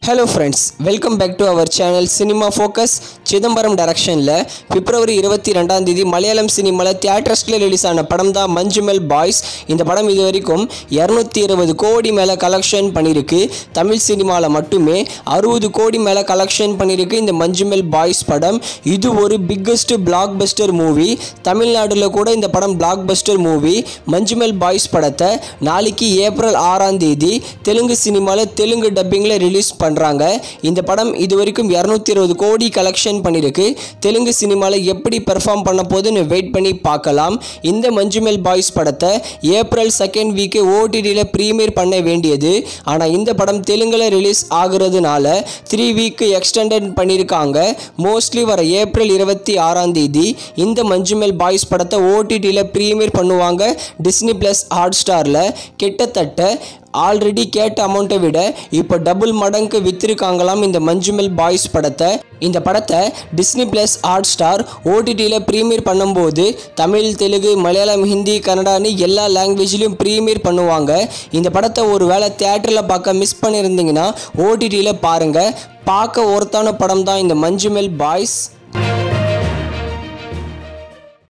Hello friends, welcome back to our channel Cinema Focus. Chidambaram டைரக்ஷன்ல பிப்ரவரி 22ஆம் தேதி மலையாளம் சினிமால தியேட்டர்ஸ்ல ரிலீஸ் ஆன படம் தான் மஞ்சுமெல் பாய்ஸ். இந்த படம் இதுவரைக்கும் 220 கோடி மேல கலெக்ஷன் பண்ணிருக்கு. தமிழ் சினிமால மட்டுமே 60 கோடி மேல கலெக்ஷன் பண்ணிருக்கு இந்த மஞ்சுமெல் பாய்ஸ் படம். இது ஒரு பிக்கெஸ்ட் பிளாக்பஸ்டர் மூவி. தமிழ்நாடுல கூட இந்த படம் பிளாக்பஸ்டர் மூவி. மஞ்சுமெல் பாய்ஸ் படத்தை நாளைக்கு ஏப்ரல் 6ஆம் தேதி தெலுங்கு சினிமால தெலுங்கு டப்பிங்ல ரிலீஸ் பண்றாங்க. இந்த படம் இதுவரைக்கும் 220 கோடி கலெக்ஷன் பண்ணிருக்கு. தெலுங்கு சினிமால எப்படி பெர்ஃபார்ம் பண்ண போகுதுன்னு வெயிட் பண்ணி பார்க்கலாம். இந்த மஞ்சுமெல் பாய்ஸ் படத்தை ஏப்ரல் 2nd வீக் ஓடிடில பிரீமியர் பண்ண வேண்டியது. ஆனா இந்த படம் தெலுங்குல ரிலீஸ் ஆகுறதுனால 3 வீக் எக்ஸ்டெண்டட் பண்ணிருக்காங்க. மோஸ்ட்லி வர ஏப்ரல் 26ஆம் தேதி இந்த மஞ்சுமெல் பாய்ஸ் படத்தை ஓடிடில பிரீமியர் பண்ணுவாங்க டிஸ்னி பிளஸ் ஹாட்ஸ்டார்ல. கிட்டத்தட்ட ஆல்ரெடி கேட்ட அமௌண்ட்டை விட இப்போ டபுள் மடங்கு வித்திருக்காங்களாம் இந்த மஞ்சுமெல் பாய்ஸ் படத்தை. இந்த படத்தை டிஸ்னி பிளஸ் ஹாட்ஸ்டார் ஓடிடியில் பிரீமியர் பண்ணும்போது தமிழ், தெலுங்கு, மலையாளம், ஹிந்தி, கன்னடான்னு எல்லா லாங்குவேஜ்லையும் பிரீமியர் பண்ணுவாங்க. இந்த படத்தை ஒரு வேளை தியேட்டரில் பார்க்க மிஸ் பண்ணியிருந்தீங்கன்னா ஓடிடியில் பாருங்கள். பார்க்க ஒருத்தான படம் தான் இந்த மஞ்சுமெல் பாய்ஸ்.